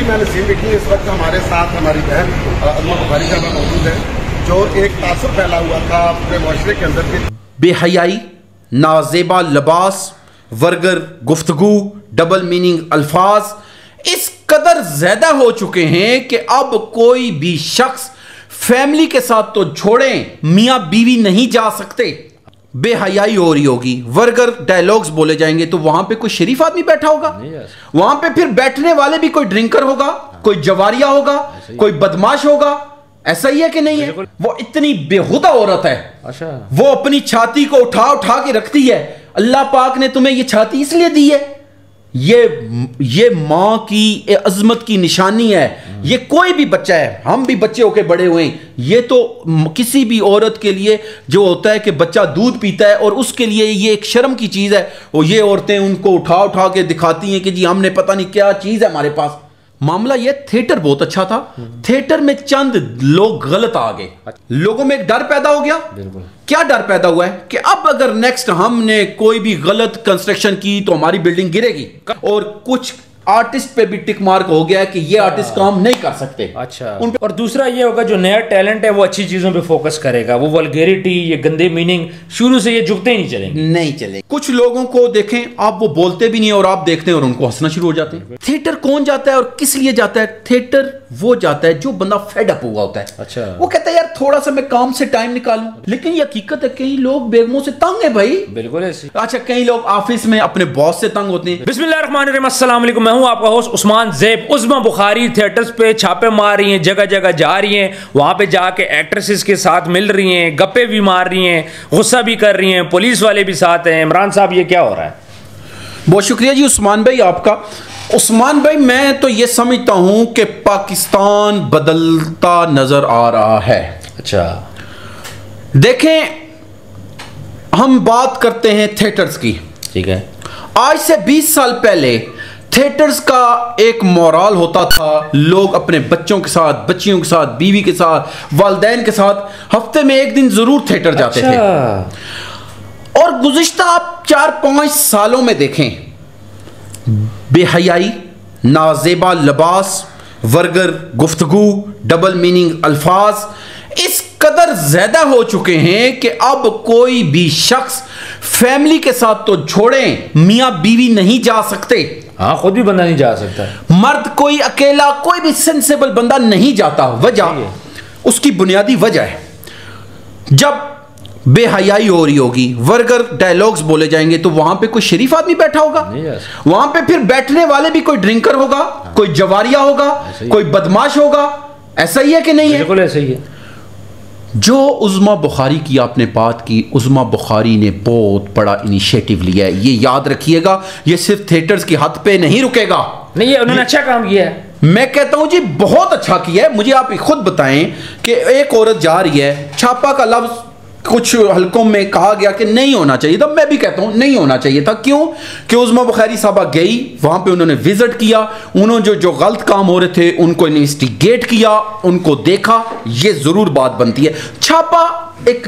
मैंने सीन देखी इस वक्त हमारे साथ हमारी बहन अज़मा बुखारी साहबा मौजूद है, जो एक तासुर फैला हुआ था अपने माशरे के अंदर की बेहयाई, नाजेबा लिबास, वर्गर गुफ्तगू, डबल मीनिंग अल्फाज इस कदर ज्यादा हो चुके हैं कि अब कोई भी शख्स फैमिली के साथ तो छोड़ें, मियां बीवी नहीं जा सकते। बेहयाई हो रही होगी, वर्गर डायलॉग्स बोले जाएंगे, तो वहां पे कोई शरीफ आदमी बैठा होगा, वहां पे फिर बैठने वाले भी कोई ड्रिंकर होगा, कोई जवारिया होगा, कोई बदमाश होगा। ऐसा ही है कि नहीं है? वो इतनी बेहुदा औरत है, अच्छा, वो अपनी छाती को उठा उठा के रखती है। अल्लाह पाक ने तुम्हें ये छाती इसलिए दी है, ये मां की अजमत की निशानी है। ये कोई भी बच्चा है, हम भी बच्चे होके बड़े हुए हैं, ये तो किसी भी औरत के लिए जो होता है कि बच्चा दूध पीता है और उसके लिए ये एक शर्म की चीज है। और ये औरतें उनको उठा उठा के दिखाती हैं कि जी हमने पता नहीं क्या चीज है हमारे पास। मामला ये, थिएटर बहुत अच्छा था, थिएटर में चंद लोग गलत आ गए, लोगों में एक डर पैदा हो गया। क्या डर पैदा हुआ है कि अब अगर नेक्स्ट हमने कोई भी गलत कंस्ट्रक्शन की तो हमारी बिल्डिंग गिरेगी। और कुछ आर्टिस्ट पे भी टिक मार्क हो गया कि ये आर्टिस्ट काम नहीं कर सकते। अच्छा, और दूसरा ये होगा जो नया टैलेंट है वो अच्छी चीजों पे फोकस करेगा, वो वल्गैरिटी, ये गंदे मीनिंग शुरू से ये झुकते ही नहीं चलेंगे, नहीं चलेंगे। कुछ लोगों को देखें आप, वो बोलते भी नहीं और आप देखते हैं और उनको हंसना शुरू हो जाते हैं। थिएटर कौन जाता है और किस लिए जाता है? थिएटर वो जाता है जो बंदा फेड अप हुआ होता है। अच्छा, वो कहता है यार थोड़ा सा मैं काम से टाइम निकालूं। लेकिन ये हकीकत है, कई लोग बेगमों से तंग है भाई, बिल्कुल ऐसी। अच्छा, कई लोग ऑफिस में अपने बॉस से तंग होते हैं। बिस्मिल्लाहिर्रहमानिर्रहीम, अस्सलाम वालेकुम, मैं हूं आपका होस्ट उस्मान ज़ैब। उज़्मा बुखारी थिएटर्स पे छापे मार रही हैं, जगह जगह जा रही हैं, वहां पे जाके एक्ट्रेसेस के साथ मिल रही हैं, गप्पे भी मार रही हैं, गुस्सा भी कर रही हैं, पुलिस वाले भी साथ हैं। इमरान साहब ये क्या हो रहा है? बहुत शुक्रिया जी उस्मान भाई आपका। उस्मान भाई, मैं तो ये समझता हूं कि पाकिस्तान बदलता नजर आ रहा है। अच्छा, देखें, हम बात करते हैं थिएटर्स की, ठीक है। आज से 20 साल पहले थिएटर्स का एक मोराल होता था, लोग अपने बच्चों के साथ, बच्चियों के साथ, बीवी के साथ, वालिदैन के साथ हफ्ते में एक दिन जरूर थिएटर जाते थे। और गुज़िश्ता आप 4-5 सालों में देखें, बेहयाई, नाजेबा लिबास, वर्गर गुफ्तगू, डबल मीनिंग अल्फाज इस कदर ज्यादा हो चुके हैं कि अब कोई भी शख्स फैमिली के साथ तो छोड़ें, मियां बीवी नहीं जा सकते। हाँ, खुद भी बंदा नहीं जा सकता, मर्द कोई अकेला, कोई भी सेंसेबल बंदा नहीं जाता। वजह, उसकी बुनियादी वजह है, जब बेहयाई हो रही होगी, वर्गर डायलॉग्स बोले जाएंगे, तो वहां पे कोई शरीफ आदमी बैठा होगा, वहां पे फिर बैठने वाले भी कोई ड्रिंकर होगा, कोई जवारिया होगा, कोई बदमाश होगा। ऐसा ही है कि नहीं है? बिल्कुल ऐसा ही है। जो उज़्मा बुखारी की आपने बात की, उज़्मा बुखारी ने बहुत बड़ा इनिशिएटिव लिया है, ये याद रखिएगा। ये सिर्फ थिएटर्स की हद पे नहीं रुकेगा। नहीं, ये उन्होंने अच्छा काम किया है, मैं कहता हूं जी बहुत अच्छा किया है। मुझे आप खुद बताएं कि एक औरत जा रही है, छापा का लफ्ज कुछ हलकों में कहा गया कि नहीं होना चाहिए था, मैं भी कहता हूं नहीं होना चाहिए था। क्यों? कि उज़्मा बुखारी साहबा गई, वहां पे उन्होंने विजिट किया, उन्होंने जो गलत काम हो रहे थे उनको इन्वेस्टिगेट किया, उनको देखा, ये जरूर बात बनती है। छापा एक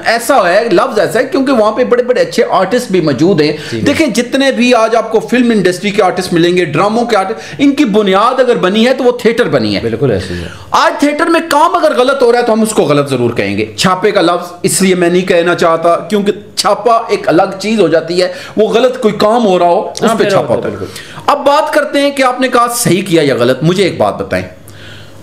ऐसा है, लफ्ज ऐसा है क्योंकि वहां पे बड़े बड़े अच्छे आर्टिस्ट भी मौजूद हैं। देखें, जितने भी आज आपको फिल्म इंडस्ट्री के आर्टिस्ट मिलेंगे, ड्रामों के आर्टिस्ट, इनकी बुनियाद अगर बनी है तो वो थिएटर बनी है। बिल्कुल ऐसे ही है। आज थिएटर में काम अगर गलत हो रहा है तो हम उसको गलत जरूर कहेंगे। छापे का लफ्ज इसलिए मैं नहीं कहना चाहता क्योंकि छापा एक अलग चीज हो जाती है, वो गलत कोई काम हो रहा हो उस पर छापा होता है। अब बात करते हैं कि आपने कहा सही किया या गलत। मुझे एक बात बताएं,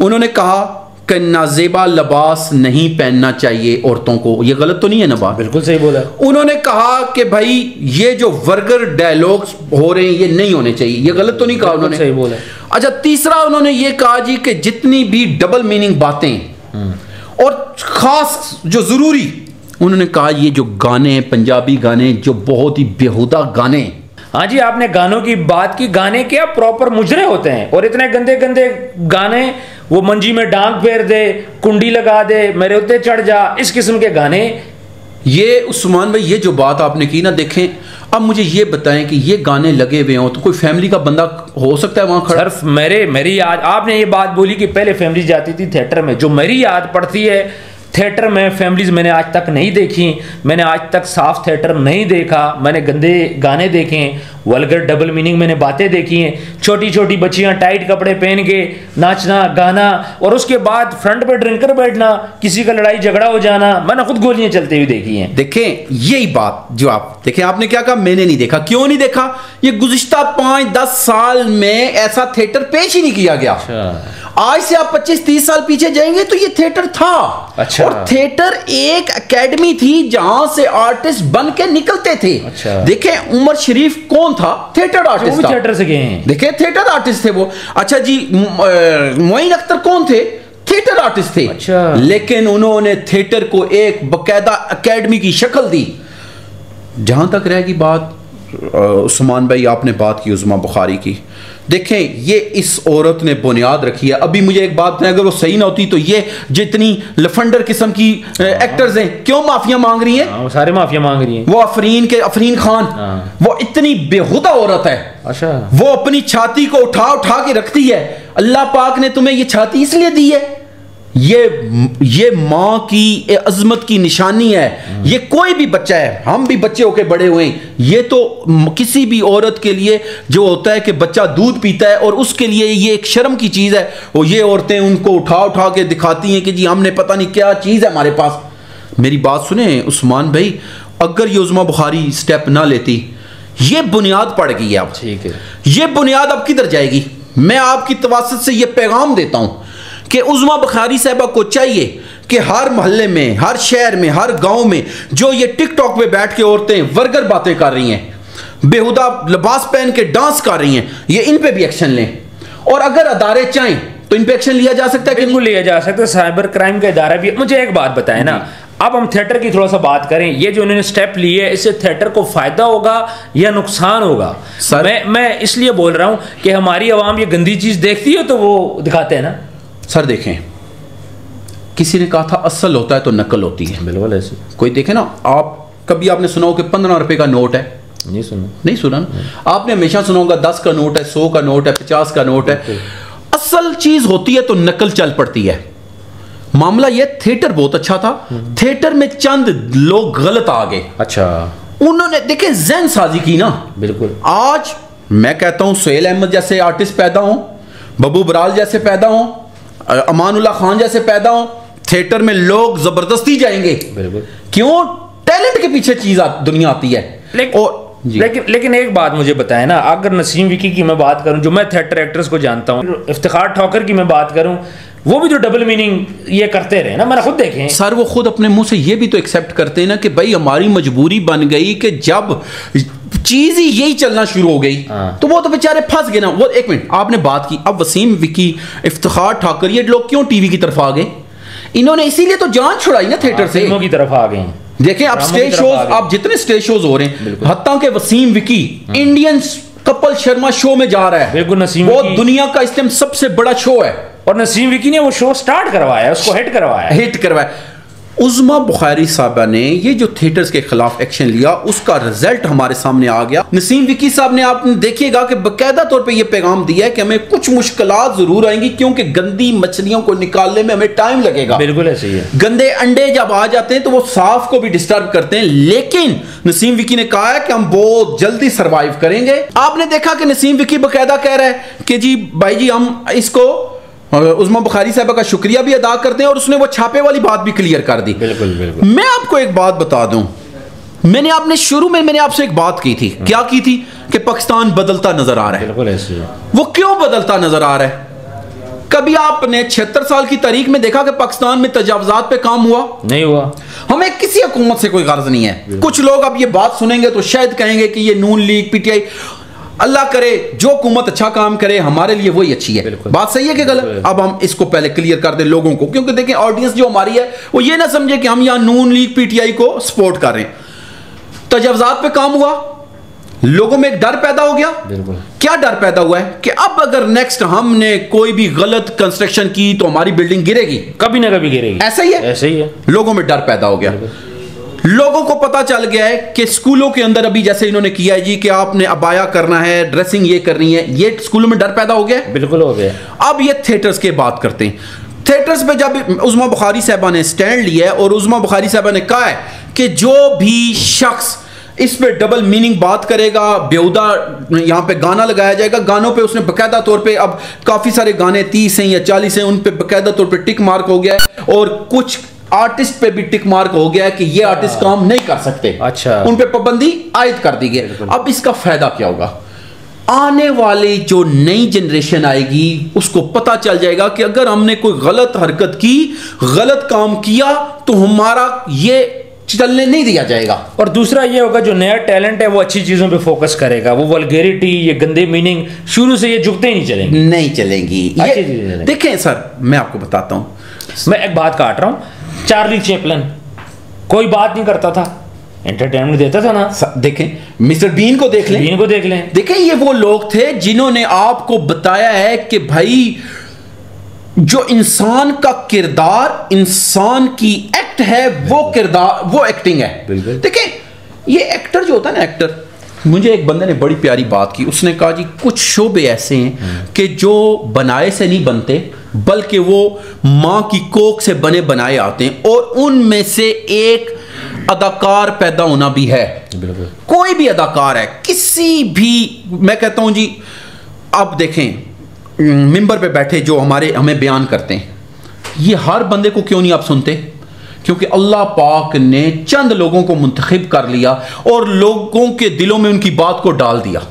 उन्होंने कहा कि नाजेबा लिबास नहीं पहनना चाहिए औरतों को, ये गलत तो नहीं है ना बात? बिल्कुल सही बोला। उन्होंने कहा कि भाई ये जो वर्गर डायलॉग्स हो रहे हैं ये नहीं होने चाहिए, ये गलत तो नहीं कहा उन्होंने? सही बोला। अच्छा, तीसरा उन्होंने ये कहा जी कि जितनी भी डबल मीनिंग बातें और खास जो जरूरी, उन्होंने कहा ये जो गाने, पंजाबी गाने जो बहुत ही बेहुदा गाने। हाँ जी, आपने गानों की बात की, गाने क्या प्रॉपर मुजरे होते हैं और इतने गंदे गंदे गाने, वो मंजी में डांग फेर दे, कुंडी लगा दे, मेरे उत्ते चढ़ जा, इस किस्म के गाने। ये उस्मान भाई, ये जो बात आपने की ना, देखें अब मुझे ये बताएं कि ये गाने लगे हुए हों तो कोई फैमिली का बंदा हो सकता है वहां खड़ा? सिर्फ मेरी याद, आपने ये बात बोली कि पहले फैमिली जाती थी थिएटर में, जो मेरी याद पड़ती है थिएटर में फैमिलीज मैंने आज तक नहीं देखी, मैंने आज तक साफ थिएटर नहीं देखा, मैंने गंदे गाने देखे हैं, वल्गर डबल मीनिंग मैंने बातें देखी हैं, छोटी छोटी बच्चियां टाइट कपड़े पहन के नाचना गाना, और उसके बाद फ्रंट पे ड्रिंकर बैठना, किसी का लड़ाई झगड़ा हो जाना, मैंने खुद गोलियां चलते हुए देखी हैं। देखें यही बात जो आप देखें, आपने क्या कहा, मैंने नहीं देखा। क्यों नहीं देखा? ये गुज़िश्ता 5-10 साल में ऐसा थिएटर पेश ही नहीं किया गया। आज से आप 25-30 साल पीछे जाएंगे तो ये थिएटर था। अच्छा। और थिएटर एक एकेडमी थी जहां से आर्टिस्ट बन के निकलते थे। अच्छा। देखें उमर शरीफ कौन था? थिएटर आर्टिस्ट था। थिएटर से गए हैं। देखें थिएटर आर्टिस्ट थे वो। अच्छा जी, मोइन अख्तर कौन थे? थिएटर आर्टिस्ट थे। अच्छा। लेकिन उन्होंने थिएटर को एक बकायदा एकेडमी की शक्ल दी। जहां तक रहेगी बात, उस्मान भाई आपने बात की उज़मा बुखारी की, देखें ये इस औरत ने बुनियाद रखी है। अभी मुझे एक बात बताएं, अगर वो सही ना होती तो ये जितनी लफंडर किस्म की एक्टर्स हैं क्यों माफिया मांग रही हैं? वो सारे माफिया मांग रही हैं। वो अफरीन खान, वो इतनी बेहुदा औरत है। अच्छा। वो अपनी छाती को उठा उठा के रखती है। अल्लाह पाक ने तुम्हें ये छाती इसलिए दी है, ये माँ की अजमत की निशानी है। ये कोई भी बच्चा है, हम भी बच्चे होके बड़े हुए हैं, ये तो किसी भी औरत के लिए जो होता है कि बच्चा दूध पीता है और उसके लिए ये एक शर्म की चीज़ है। और ये औरतें उनको उठा उठा के दिखाती हैं कि जी हमने पता नहीं क्या चीज़ है हमारे पास। मेरी बात सुने उस्मान भाई, अगर ये उज़मा बुखारी स्टेप ना लेती, ये बुनियाद पड़ गई है अब। ठीक है, ये बुनियाद अब किधर जाएगी? मैं आपकी तवासत से ये पैगाम देता हूँ कि उज़मा बुखारी साहबा को चाहिए कि हर मोहल्ले में, हर शहर में, हर गांव में जो ये टिकटॉक पे बैठ के औरतें वर्गर बातें कर रही हैं, बेहुदा लिबास पहन के डांस कर रही हैं, ये इन पे भी एक्शन लें। और अगर अदारे चाहें तो इन पे एक्शन लिया जा सकता है। बिल्कुल लिया जा सकता है। साइबर क्राइम का इदारा भी। मुझे एक बात बताएं ना, अब हम थिएटर की थोड़ा सा बात करें। ये जो उन्होंने स्टेप लिए, इससे थिएटर को फायदा होगा या नुकसान होगा? मैं इसलिए बोल रहा हूं कि हमारी आवाम ये गंदी चीज देखती है तो वो दिखाते हैं ना। सर देखें, किसी ने कहा था असल होता है तो नकल होती है। बिल्कुल ऐसे। कोई देखे ना, आप कभी आपने सुना हो कि 15 रुपए का नोट है? नहीं सुना ना। आपने हमेशा सुना होगा 10 का नोट है, 100 का नोट है, 50 का नोट है। असल चीज होती है तो नकल चल पड़ती है। मामला यह, थिएटर बहुत अच्छा था, थिएटर में चंद लोग गलत आ गए। अच्छा। उन्होंने देखे जहन साजी की ना। बिल्कुल। आज मैं कहता हूं सुहेल अहमद जैसे आर्टिस्ट पैदा हो, बब्बू बराल जैसे पैदा हो, अमानुल्लाह खान जैसे पैदा हो, थिएटर में लोग जबरदस्ती जाएंगे। बिल्कुल। क्यों? टैलेंट के पीछे चीज दुनिया आती है। लेकिन एक बात मुझे बताएं ना, अगर नसीम विकी की मैं बात करूं, जो मैं थिएटर एक्टर्स को जानता हूं, इफ्तिखार ठोकर की मैं बात करूं, वो भी जो डबल मीनिंग ये करते रहे ना, मैंने खुद देखे सर। वो खुद अपने मुंह से ये भी तो एक्सेप्ट करते हैं ना कि भाई हमारी मजबूरी बन गई कि जब चीज ही यही चलना शुरू हो गई तो वो तो बेचारे फंस गए ना। वो एक मिनट, आपने बात की, अब वसीम विकी, इफ्तिखार ठाकर, ये लोग क्यों टीवी की तरफ आ गए? इन्होंने इसीलिए तो जान छुड़ाई ना थिएटर से, फिल्मों की तरफ आ गए। देखें आप स्टेज शोज, आप जितने स्टेज शोज हो रहे हैं, हत्ता के Wasim Vicky Indian couple Sharma show में जा रहा है। बिल्कुल। नसीम वो दुनिया का इस टाइम सबसे बड़ा शो है और नसीम विकी ने वो शो स्टार्ट करवाया, उसको हिट करवाया। उज़मा बुखारी साहबा ने ये जो थिएटर्स के खिलाफ एक्शन लिया, उसका रिजल्ट हमारे सामने आ गया। नसीम विकी साहब ने, आप देखिएगा कि बाकायदा तौर पे ये पैगाम दिया है कि हमें कुछ मुश्किलात जरूर आएंगी, क्योंकि गंदी मछलियों को निकालने में हमें टाइम लगेगा। बिल्कुल ऐसे ही है। गंदे अंडे जब आ जाते हैं तो वो साफ को भी डिस्टर्ब करते हैं, लेकिन नसीम विकी ने कहा है कि हम बहुत जल्दी सर्वाइव करेंगे। आपने देखा कि नसीम विकी बाकायदा कह रहा है कि जी भाई जी हम इसको उज़मा बुखारी साहबा का शुक्रिया भी अदा करते हैं, और उसने वो छापे वाली बात भी क्लियर कर दी। बिल्कुल बिल्कुल। मैं आपको एक बात बता दूं, मैंने शुरू में मैंने आपसे एक बात की थी। क्या की थी? कि पाकिस्तान बदलता नजर आ रहा है। बिल्कुल ऐसे है। वो क्यों बदलता नजर आ रहा है? कभी आपने 76 साल की तारीख में देखा कि पाकिस्तान में तजावुजात पे काम हुआ? नहीं हुआ। हमें किसी हुकूमत से कोई गर्ज नहीं है। कुछ लोग अब ये बात सुनेंगे तो शायद कहेंगे कि ये नून लीग, पीटीआई, अल्लाह करे जो हुकूमत अच्छा काम करे हमारे लिए वही अच्छी है। बात सही है कि गलत? अब हम इसको पहले क्लियर कर दें लोगों को, क्योंकि देखें ऑडियंस जो हमारी है वो ये ना समझे कि हम यहाँ नून लीग, पीटीआई को सपोर्ट कर रहे हैं। तजावुजात पे काम हुआ, लोगों में एक डर पैदा हो गया। क्या डर पैदा हुआ है? कि अब अगर नेक्स्ट हमने कोई भी गलत कंस्ट्रक्शन की तो हमारी बिल्डिंग गिरेगी, कभी ना कभी गिरेगी। ऐसा ही है, ऐसे ही है। लोगों में डर पैदा हो गया। लोगों को पता चल गया है कि स्कूलों के अंदर अभी जैसे इन्होंने किया है जी कि आपने अबाया करना है, ड्रेसिंग ये करनी है, ये स्कूलों में डर पैदा हो गया। बिल्कुल हो गया। अब ये थिएटर्स की बात करते हैं। थिएटर्स पे जब उज़्मा बुखारी साहबा ने स्टैंड लिया है और उज़्मा बुखारी साहबा ने कहा है कि जो भी शख्स इस पे डबल मीनिंग बात करेगा, बेहुदा यहाँ पे गाना लगाया जाएगा। गानों पे उसने बाकायदा तौर पे, अब काफ़ी सारे गाने 30 हैं या 40 हैं, उन पे बाकायदा तौर पे टिक मार्क हो गया है और कुछ आर्टिस्ट पे भी टिक मार्क हो गया है कि ये आर्टिस्ट काम नहीं कर सकते। अच्छा, उन पे पाबंदी आयद कर दी गई। अब इसका फायदा क्या होगा? आने वाली जो नई जनरेशन आएगी उसको पता चल जाएगा कि अगर हमने कोई गलत हरकत की, गलत काम किया, तो हमारा ये चलने नहीं दिया जाएगा। और दूसरा ये होगा जो नया टैलेंट है वो अच्छी चीजों पे फोकस करेगा, वो वल्गैरिटी, ये गंदे मीनिंग शुरू से ये झुकते ही नहीं चलेंगे, नहीं चलेंगी। ये देखें सर, मैं आपको बताता हूं, मैं एक बात काट रहा हूं। चार्ली चैपलिन कोई बात नहीं करता था, एंटरटेनमेंट देता था ना। देखें मिस्टर बीन को देख लें, बीन को देख लें। देखें ये वो लोग थे जिन्होंने आपको बताया है कि भाई जो इंसान का किरदार, इंसान की एक्ट है, वो किरदार, वो एक्टिंग है। देखें ये एक्टर जो होता है ना, एक्टर, मुझे एक बंदे ने बड़ी प्यारी बात की। उसने कहा जी कुछ शोबे ऐसे हैं कि जो बनाए से नहीं बनते, बल्कि वो माँ की कोख से बने बनाए आते हैं, और उनमें से एक अदाकार पैदा होना भी है। कोई भी अदाकार है, किसी भी, मैं कहता हूं जी, आप देखें मिंबर पे बैठे जो हमें बयान करते हैं, ये हर बंदे को क्यों नहीं आप सुनते? क्योंकि अल्लाह पाक ने चंद लोगों को मुंतखब कर लिया और लोगों के दिलों में उनकी बात को डाल दिया।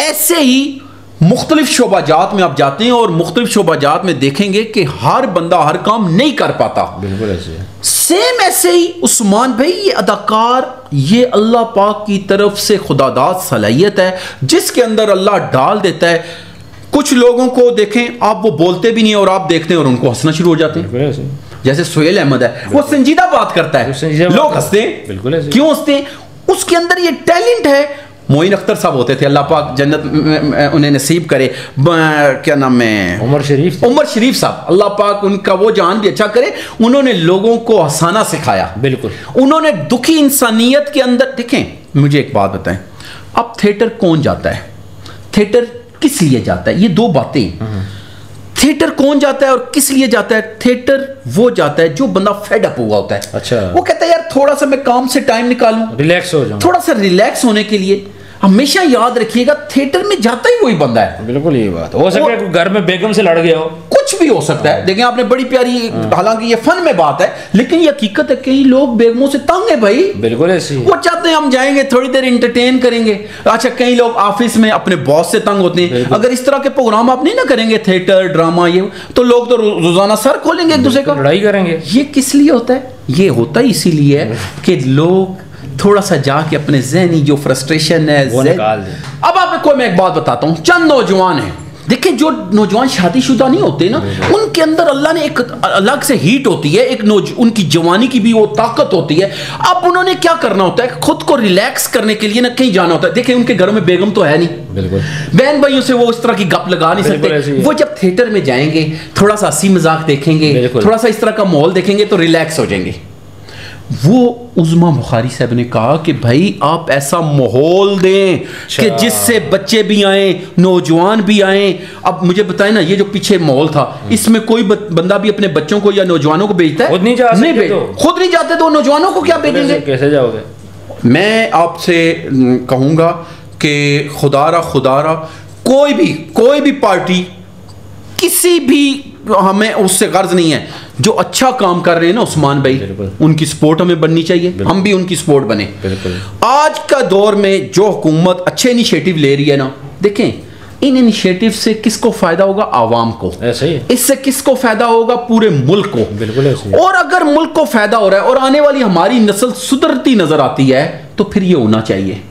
ऐसे ही मुख्तलिफ शोबाजात में आप जाते हैं और मुख्तलिफ शोबाजात में देखेंगे कि हर बंदा हर काम नहीं कर पाता। बिल्कुल ऐसे सेम ऐसे ही उस्मान भाई, ये अदाकार, ये अल्लाह पाक की तरफ से खुदादाद सलाहियत है जिसके अंदर अल्लाह डाल देता है। कुछ लोगों को देखें आप, वो बोलते भी नहीं और आप देखते हैं और उनको हंसना शुरू हो जाते हैं। जैसे सोहेल अहमद है, वो संजीदा बात करता है, लोग हंसते हैं। बिल्कुल क्यों हंसते हैं? उसके अंदर ये टैलेंट है। मोइन अख्तर साहब होते थे, अल्लाह पाक जन्नत उन्हें नसीब करे, क्या नाम है, उमर शरीफ साहब, अल्लाह पाक उनका वो जान भी अच्छा करे। उन्होंने लोगों को हंसाना सिखाया। बिल्कुल, उन्होंने दुखी इंसानियत के अंदर, देखें मुझे एक बात बताएं, अब थिएटर कौन जाता है, थिएटर किस लिए जाता है? ये दो बातें। थिएटर कौन जाता है और किस लिए जाता है? थिएटर वो जाता है जो बंदा फेड अप हुआ होता है। अच्छा, वो कहता है यार थोड़ा सा मैं काम से टाइम निकालूं, रिलैक्स हो जाऊं, थोड़ा सा रिलैक्स होने के लिए। हमेशा याद रखिएगा थिएटर में जाता ही वही बंदा है। बिल्कुल ये बात हो सकता है, घर में बेगम से लड़ गया हो, कुछ भी हो सकता है। देखें आपने बड़ी प्यारी, हालांकि ये फन में बात है लेकिन ये हकीकत है, कई लोग बेगमों से तंग है भाई। बिल्कुल ऐसी, वो चाहते हैं हम जाएंगे थोड़ी देर इंटरटेन करेंगे। अच्छा, कई लोग ऑफिस में अपने बॉस से तंग होते हैं। अगर इस तरह के प्रोग्राम आप नहीं ना करेंगे, थिएटर ड्रामा, ये तो लोग तो रोजाना सर खोलेंगे एक दूसरे का, लड़ाई करेंगे। ये किस लिए होता है? ये होता ही इसीलिए है कि लोग थोड़ा सा जाके अपने ज़हनी जो फ्रस्ट्रेशन है वो निकाल दें। अब आपको मैं एक बात बताता हूँ, चंद नौजवान हैं, देखिए जो नौजवान शादीशुदा नहीं होते ना, उनके अंदर अल्लाह ने एक अलग से हीट होती है, एक उनकी जवानी की भी वो ताकत होती है। अब उन्होंने क्या करना होता है, खुद को रिलैक्स करने के लिए ना कहीं जाना होता है। देखिए उनके घरों में बेगम तो है नहीं, बिल्कुल, बहन भाइयों से वो इस तरह की गप लगा नहीं सकते। वो जब थिएटर में जाएंगे, थोड़ा सा हंसी मजाक देखेंगे, थोड़ा सा इस तरह का माहौल देखेंगे तो रिलैक्स हो जाएंगे। वो उज़्मा बुखारी साहब ने कहा कि भाई आप ऐसा माहौल दें कि जिससे बच्चे भी आए, नौजवान भी आए। अब मुझे बताएं ना, ये जो पीछे माहौल था, इसमें कोई बंदा भी अपने बच्चों को या नौजवानों को भेजता है? खुद नहीं जा सकते, खुद नहीं जाते तो नौजवानों को क्या भेजेंगे? कैसे जाओगे? मैं आपसे कहूंगा कि खुदारा कोई भी पार्टी, किसी भी, हमें उससे गर्ज नहीं है, जो अच्छा काम कर रहे हैं ना उस्मान भाई, उनकी सपोर्ट हमें बननी चाहिए, हम भी उनकी सपोर्ट बने। आज का दौर में जो हुकूमत अच्छे इनिशिएटिव ले रही है ना, देखें इन इनिशिएटिव से किसको फायदा होगा? आवाम को। ऐसे ही इससे किसको फायदा होगा? पूरे मुल्क को। बिल्कुल ऐसे। और अगर मुल्क को फायदा हो रहा है और आने वाली हमारी नस्ल सुधरती नजर आती है तो फिर ये होना चाहिए।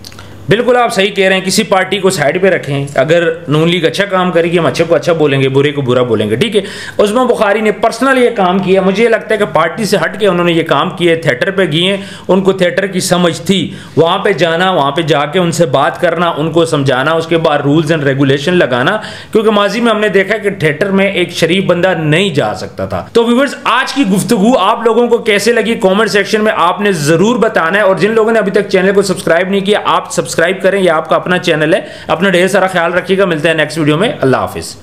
बिल्कुल आप सही कह रहे हैं, किसी पार्टी को साइड पे रखें। अगर नून लीग अच्छा काम करेगी, हम अच्छे को अच्छा बोलेंगे, बुरे को बुरा बोलेंगे, ठीक है। उस्मा बुखारी ने पर्सनल ये काम किया, मुझे लगता है कि पार्टी से हट के उन्होंने ये काम किए, थिएटर पे गए, उनको थिएटर की समझ थी, वहाँ पे जाना, वहाँ पे जाके उनसे बात करना, उनको समझाना, उसके बाद रूल्स एंड रेगुलेशन लगाना, क्योंकि माजी में हमने देखा कि थिएटर में एक शरीफ बंदा नहीं जा सकता था। तो व्यूअर्स, आज की गुफ्तगू आप लोगों को कैसे लगी कॉमेंट सेक्शन में आपने जरूर बताना है, और जिन लोगों ने अभी तक चैनल को सब्सक्राइब नहीं किया, आप सब्सक्राइब करें, यह आपका अपना चैनल है। अपना ढेर सारा ख्याल रखिएगा, मिलते हैं नेक्स्ट वीडियो में। अल्लाह हाफिज।